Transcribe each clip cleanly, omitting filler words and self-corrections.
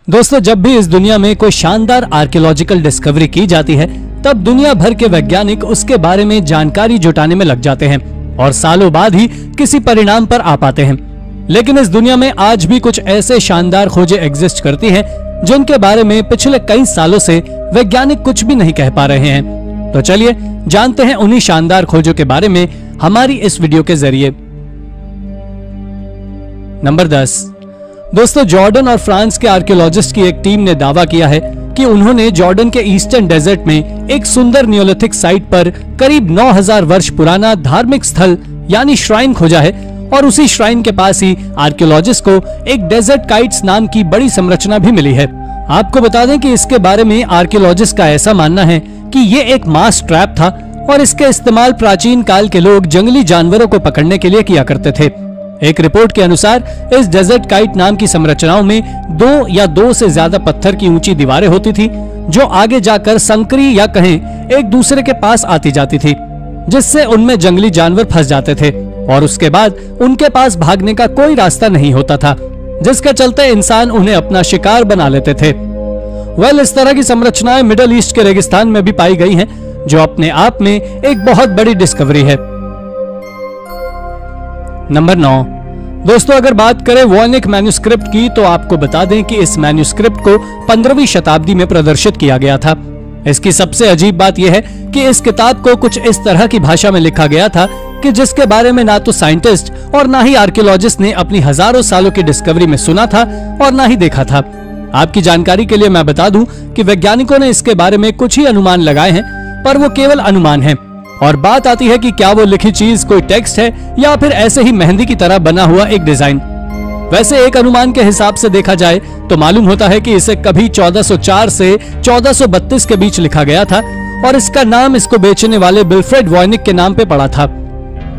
दोस्तों, जब भी इस दुनिया में कोई शानदार आर्कियोलॉजिकल डिस्कवरी की जाती है, तब दुनिया भर के वैज्ञानिक उसके बारे में जानकारी जुटाने में लग जाते हैं और सालों बाद ही किसी परिणाम पर आ पाते हैं। लेकिन इस दुनिया में आज भी कुछ ऐसे शानदार खोजें एग्जिस्ट करती हैं, जिनके बारे में पिछले कई सालों से वैज्ञानिक कुछ भी नहीं कह पा रहे हैं। तो चलिए जानते हैं उन्हीं शानदार खोजों के बारे में हमारी इस वीडियो के जरिए। नंबर 10। दोस्तों, जॉर्डन और फ्रांस के आर्कियोलॉजिस्ट की एक टीम ने दावा किया है कि उन्होंने जॉर्डन के ईस्टर्न डेजर्ट में एक सुंदर नियोलिथिक साइट पर करीब 9000 वर्ष पुराना धार्मिक स्थल यानी श्राइन खोजा है और उसी श्राइन के पास ही आर्कियोलॉजिस्ट को एक डेजर्ट काइट्स नाम की बड़ी संरचना भी मिली है। आपको बता दें कि इसके बारे में आर्कियोलॉजिस्ट का ऐसा मानना है कि ये एक मास ट्रैप था और इसका इस्तेमाल प्राचीन काल के लोग जंगली जानवरों को पकड़ने के लिए किया करते थे। एक रिपोर्ट के अनुसार इस डेजर्ट काइट नाम की संरचनाओं में 2 या 2 से ज्यादा पत्थर की ऊंची दीवारें होती थी, जो आगे जाकर संकरी या कहें एक दूसरे के पास आती जाती थी, जिससे उनमें जंगली जानवर फंस जाते थे और उसके बाद उनके पास भागने का कोई रास्ता नहीं होता था, जिसके चलते इंसान उन्हें अपना शिकार बना लेते थे। इस तरह की संरचनाएं मिडिल ईस्ट के रेगिस्तान में भी पाई गई हैं, जो अपने आप में एक बहुत बड़ी डिस्कवरी है। नंबर 9। दोस्तों, अगर बात करें वॉयनिक मैन्युस्क्रिप्ट की, तो आपको बता दें कि इस मैन्युस्क्रिप्ट को 15वीं शताब्दी में प्रदर्शित किया गया था। इसकी सबसे अजीब बात यह है कि इस किताब को कुछ इस तरह की भाषा में लिखा गया था कि जिसके बारे में ना तो साइंटिस्ट और ना ही आर्कियोलॉजिस्ट ने अपनी हजारों सालों की डिस्कवरी में सुना था और ना ही देखा था। आपकी जानकारी के लिए मैं बता दूं कि वैज्ञानिकों ने इसके बारे में कुछ ही अनुमान लगाए हैं, पर वो केवल अनुमान हैं और बात आती है कि क्या वो लिखी चीज कोई टेक्स्ट है या फिर ऐसे ही मेहंदी की तरह बना हुआ एक डिजाइन। वैसे एक अनुमान के हिसाब से देखा जाए तो मालूम होता है कि इसे कभी 1404 से 1432 के बीच लिखा गया था और इसका नाम इसको बेचने वाले विल्फ्रेड वॉयनिक के नाम पे पड़ा था।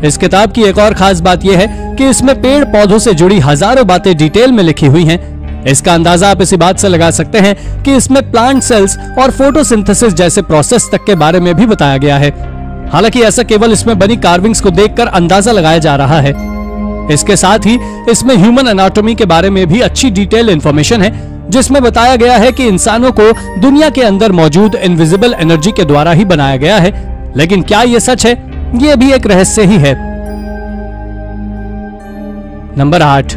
इस किताब की एक और खास बात यह है कि इसमें पेड़ पौधों से जुड़ी हजारों बातें डिटेल में लिखी हुई हैं। इसका अंदाजा आप इसी बात से लगा सकते हैं कि इसमें प्लांट सेल्स और फोटोसिंथेसिस जैसे प्रोसेस तक के बारे में भी बताया गया है। हालांकि ऐसा केवल इसमें बनी कार्विंग्स को देखकर अंदाजा लगाया जा रहा है। इसके साथ ही इसमें ह्यूमन एनाटॉमी के बारे में भी अच्छी डिटेल इंफॉर्मेशन है, जिसमें बताया गया है कि इंसानों को दुनिया के अंदर मौजूद इनविजिबल एनर्जी के द्वारा ही बनाया गया है। लेकिन क्या ये सच है, ये भी एक रहस्य ही है। नंबर 8।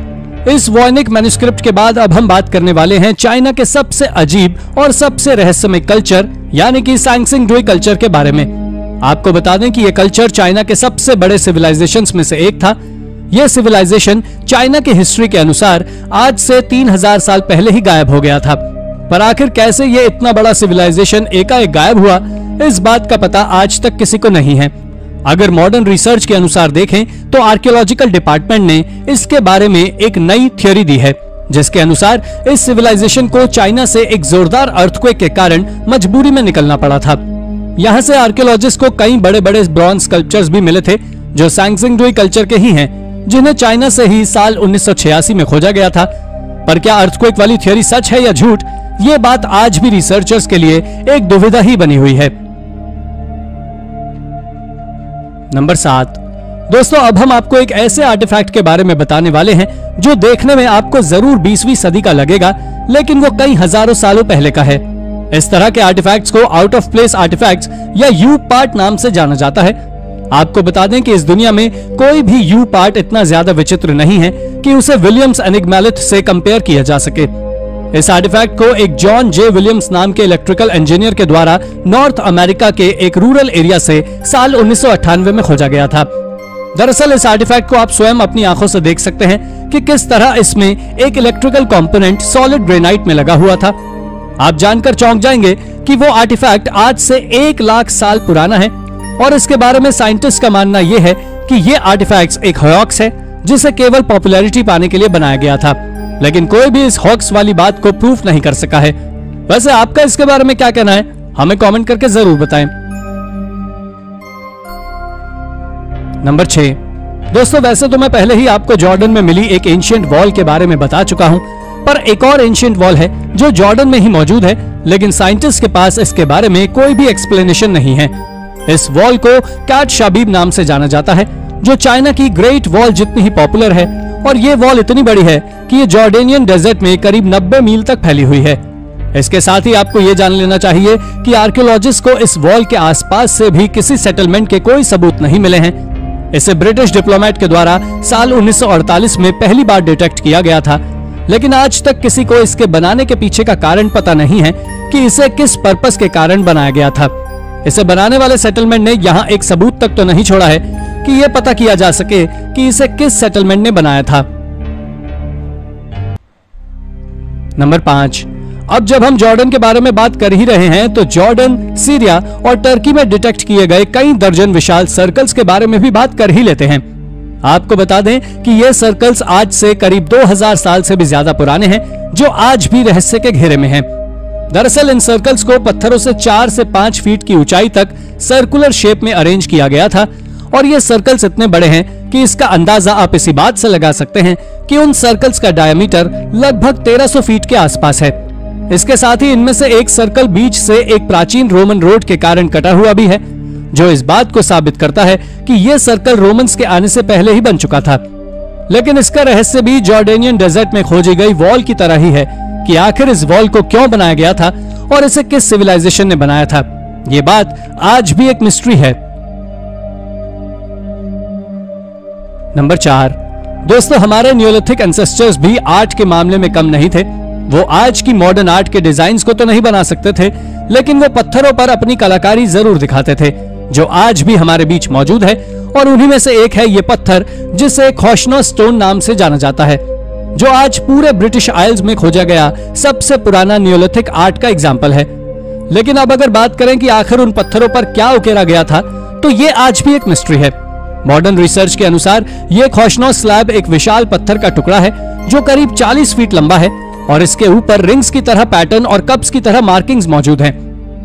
इस वॉयनिक मैन्युस्क्रिप्ट के बाद अब हम बात करने वाले हैं चाइना के सबसे अजीब और सबसे रहस्यमय कल्चर यानी कि सांगसिंगडुई कल्चर के बारे में। आपको बता दें कि यह कल्चर चाइना के सबसे बड़े सिविलाइजेशंस में से एक था। यह सिविलाइजेशन चाइना की हिस्ट्री के अनुसार आज से 3000 साल पहले ही गायब हो गया था। पर आखिर कैसे यह इतना बड़ा सिविलाइजेशन एकाएक गायब हुआ, इस बात का पता आज तक किसी को नहीं है। अगर मॉडर्न रिसर्च के अनुसार देखें तो आर्कियोलॉजिकल डिपार्टमेंट ने इसके बारे में एक नई थ्योरी दी है, जिसके अनुसार इस सिविलाइजेशन को चाइना से एक जोरदार अर्थक्वेक के कारण मजबूरी में निकलना पड़ा था। यहाँ से आर्कियोलॉजिस्ट को कई बड़े बड़े ब्रॉन्ज स्कल्पचर्स भी मिले थे, जो सांगसिंगडुई कल्चर के ही हैं, जिन्हें चाइना से ही साल 1986 में खोजा गया था। पर क्या अर्थक्वेक वाली थ्योरी सच है या झूठ, ये बात आज भी रिसर्चर्स के लिए एक दुविधा ही बनी हुई है। नंबर 7। दोस्तों, अब हम आपको एक ऐसे आर्टिफैक्ट के बारे में बताने वाले हैं जो देखने में आपको जरूर 20वीं सदी का लगेगा, लेकिन वो कई हजारों सालों पहले का है। इस तरह के आर्टिफैक्ट्स को आउट ऑफ प्लेस आर्टिफैक्ट्स या यू पार्ट नाम से जाना जाता है। आपको बता दें कि इस दुनिया में कोई भी यू पार्ट इतना ज्यादा विचित्र नहीं है कि उसे विलियम्स एनिग्मालिथ से कंपेयर किया जा सके। इस आर्टिफैक्ट को एक जॉन जे विलियम्स नाम के इलेक्ट्रिकल इंजीनियर के द्वारा नॉर्थ अमेरिका के एक रूरल एरिया से साल 1998 में खोजा गया था। दरअसल इस आर्टिफैक्ट को आप स्वयं अपनी आंखों से देख सकते हैं कि किस तरह इसमें एक इलेक्ट्रिकल कंपोनेंट सॉलिड ग्रेनाइट में लगा हुआ था। आप जानकर चौंक जाएंगे कि वो आर्टिफैक्ट आज से 1 लाख साल पुराना है और इसके बारे में साइंटिस्ट का मानना यह है कि ये आर्टिफैक्ट्स एक हॉक्स है, जिसे केवल पॉपुलैरिटी पाने के लिए बनाया गया था। लेकिन कोई भी इस हॉक्स वाली बात को प्रूफ नहीं कर सका है। वैसे आपका इसके बारे में क्या कहना है, हमें कमेंट करके जरूर बताएं। नंबर 6। दोस्तों, वैसे तो मैं पहले ही आपको जॉर्डन में मिली एक एंशिएंट वॉल के बारे में बता चुका हूं, पर एक और एंशिएंट वॉल है जो जॉर्डन में ही मौजूद है, लेकिन साइंटिस्ट के पास इसके बारे में कोई भी एक्सप्लेनेशन नहीं है। इस वॉल को कैट शाबीब नाम से जाना जाता है, जो चाइना की ग्रेट वॉल जितनी ही पॉपुलर है और ये वॉल इतनी बड़ी है कि ये जॉर्डेनियन डेजर्ट में करीब 90 मील तक फैली हुई है। इसके साथ ही आपको ये जान लेना चाहिए कि आर्कियोलॉजिस्ट को इस वॉल के आसपास से भी किसी सेटलमेंट के कोई सबूत नहीं मिले हैं। इसे ब्रिटिश डिप्लोमेट के द्वारा साल 1948 में पहली बार डिटेक्ट किया गया था, लेकिन आज तक किसी को इसके बनाने के पीछे का कारण पता नहीं है कि इसे किस पर्पस के कारण बनाया गया था। इसे बनाने वाले सेटलमेंट ने यहाँ एक सबूत तक तो नहीं छोड़ा है कि यह पता किया जा सके कि इसे किस सेटलमेंट ने बनाया था। नंबर 5, अब जब हम जॉर्डन के बारे में बात कर ही रहे हैं तो जॉर्डन, सीरिया और टर्की में डिटेक्ट किए गए कई दर्जन विशाल सर्कल्स के बारे में भी बात कर ही लेते हैं। आपको बता दें कि ये सर्कल्स आज से करीब 2000 साल से भी ज्यादा पुराने हैं, जो आज भी रहस्य के घेरे में हैं। दरअसल इन सर्कल्स को पत्थरों से 4 से 5 फीट की ऊंचाई तक सर्कुलर शेप में अरेंज किया गया था और ये सर्कल्स इतने बड़े हैं कि इसका अंदाजा आप इसी बात से लगा सकते हैं कि उन सर्कल्स का डायमीटर लगभग 1300 फीट के आसपास है। इसके साथ ही इनमें से एक सर्कल बीच से एक प्राचीन रोमन रोड के कारण कटा हुआ भी है, जो इस बात को साबित करता है कि यह सर्कल रोमन्स के आने से पहले ही बन चुका था। लेकिन इसका रहस्य भी जॉर्डेनियन डेजर्ट में खोजी गई वॉल की तरह ही है कि आखिर इस वॉल को क्यों बनाया गया था और इसे किस सिविलाइजेशन ने बनाया था। ये बात आज भी एक मिस्ट्री है। नंबर 4, दोस्तों हमारे नियोलिथिक एंसेस्टर्स भी आर्ट के मामले में कम नहीं थे। वो आज की मॉडर्न आर्ट के डिजाइन्स को तो नहीं बना सकते थे, लेकिन वो पत्थरों पर अपनी कलाकारी जरूर दिखाते थे, जो आज भी हमारे बीच मौजूद है। और उन्हीं में से एक है ये पत्थर जिसे खोशनो स्टोन नाम से जाना जाता है, जो आज पूरे ब्रिटिश आइल्स में खोजा गया सबसे पुराना नियोलिथिक आर्ट का एग्जाम्पल है। लेकिन अब अगर बात करें कि आखिर उन पत्थरों पर क्या उकेरा गया था, तो ये आज भी एक मिस्ट्री है। मॉडर्न रिसर्च के अनुसार ये खोशनो स्लैब एक विशाल पत्थर का टुकड़ा है जो करीब 40 फीट लंबा है और इसके ऊपर रिंग्स की तरह पैटर्न और कप्स की तरह मार्किंग्स मौजूद हैं।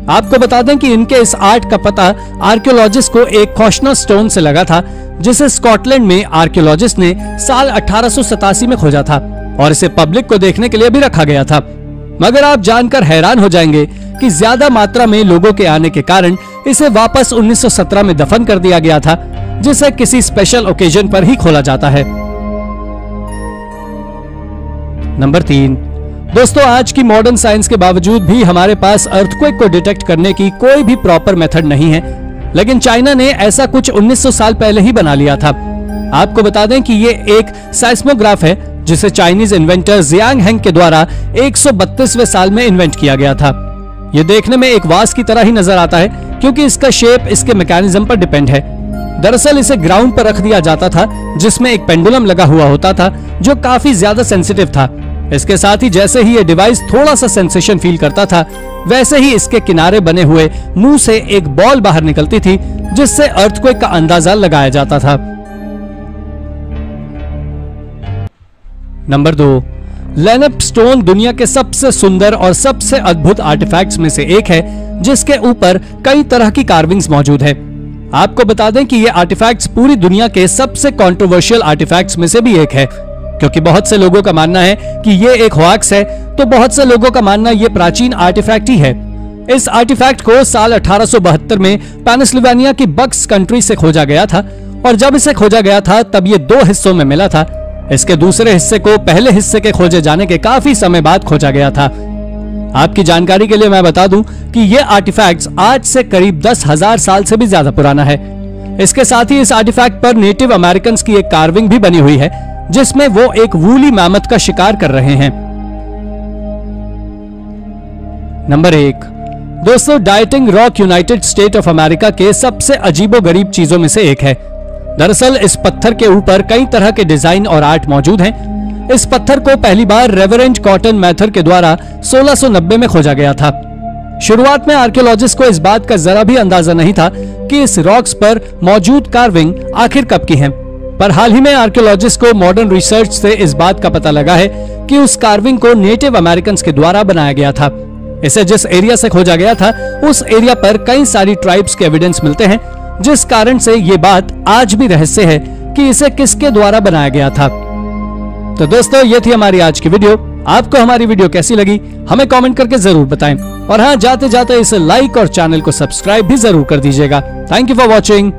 आपको बता दें कि इनके इस आर्ट का पता आर्कियोलॉजिस्ट को एक खोशनो स्टोन से लगा था, जिसे स्कॉटलैंड में आर्कियोलॉजिस्ट ने साल 1887 में खोजा था और इसे पब्लिक को देखने के लिए भी रखा गया था। मगर आप जानकर हैरान हो जाएंगे कि ज्यादा मात्रा में लोगों के आने के कारण इसे वापस 1917 में दफन कर दिया गया था, जिसे किसी स्पेशल ओकेजन पर ही खोला जाता है। नंबर 3, दोस्तों आज की मॉडर्न साइंस के बावजूद भी हमारे पास अर्थक्वेक को डिटेक्ट करने की कोई भी प्रॉपर मेथड नहीं है, लेकिन चाइना ने ऐसा कुछ 1900 साल पहले ही बना लिया था। आपको बता दें कि ये एक साइस्मोग्राफ है जिसे चाइनीज इन्वेंटर जियांग हेंग के द्वारा 132वें साल में इन्वेंट किया गया था। ये देखने में एक वास की तरह ही नजर आता है क्योंकि इसका शेप इसके मैकेनिज्म पर डिपेंड है। दरअसल इसे ग्राउंड पर रख दिया जाता था जिसमें एक पेंडुलम लगा हुआ होता था जो काफी ज्यादा सेंसिटिव था। इसके साथ ही जैसे ही ये डिवाइस थोड़ा सा सेंसेशन फील करता था, वैसे ही इसके किनारे बने हुए मुंह से एक बॉल बाहर निकलती थी जिससे अर्थक्वेक का अंदाजा लगाया जाता था। नंबर 2, लेनप स्टोन दुनिया के सबसे सुंदर और सबसे अद्भुत आर्टिफैक्ट्स में से एक है, जिसके ऊपर कई तरह की कार्विंग्स मौजूद है। आपको बता दें कि ये आर्टिफैक्ट्स पूरी दुनिया के सबसे कंट्रोवर्शियल आर्टिफैक्ट्स में से भी एक है, क्योंकि बहुत से लोगों का मानना है कि ये एक हॉक्स है, तो बहुत से लोगों का मानना ये प्राचीन आर्टिफैक्ट ही है। इस आर्टिफैक्ट को साल 1872 में पेनिसिल्वेनिया की बक्स कंट्री से खोजा गया था और जब इसे खोजा गया था तब ये 2 हिस्सों में मिला था। इसके दूसरे हिस्से को पहले हिस्से के खोजे जाने के काफी समय बाद खोजा गया था। आपकी जानकारी के लिए मैं बता दूं कि ये आर्टिफैक्ट्स आज से करीब 10,000 साल से भी ज्यादा पुराना है। इसके साथ ही इस आर्टिफैक्ट पर नेटिव अमेरिकन की एक कार्विंग भी बनी हुई है जिसमें वो एक वूली मैमथ का शिकार कर रहे हैं। नंबर 1, दोस्तों dieting rock United state of America के सबसे अजीबोगरीब चीजों में से एक है। दरअसल इस पत्थर के ऊपर कई तरह के डिजाइन और आर्ट मौजूद हैं। इस पत्थर को पहली बार रेवरेंड कॉटन मैथर के द्वारा 1690 में खोजा गया था। शुरुआत में आर्कियोलॉजिस्ट को इस बात का जरा भी अंदाजा नहीं था कि इस रॉक्स पर मौजूद कार्विंग आखिर कब की है, पर हाल ही में आर्कियोलॉजिस्ट को मॉडर्न रिसर्च से इस बात का पता लगा है कि उस कार्विंग को नेटिव अमेरिकन के द्वारा बनाया गया था। इसे जिस एरिया से खोजा गया था उस एरिया पर कई सारी ट्राइब्स के एविडेंस मिलते हैं, जिस कारण से ये बात आज भी रहस्य है कि इसे किसके द्वारा बनाया गया था। तो दोस्तों ये थी हमारी आज की वीडियो। आपको हमारी वीडियो कैसी लगी हमें कमेंट करके जरूर बताएं और हाँ, जाते जाते इसे लाइक और चैनल को सब्सक्राइब भी जरूर कर दीजिएगा। Thank you for watching.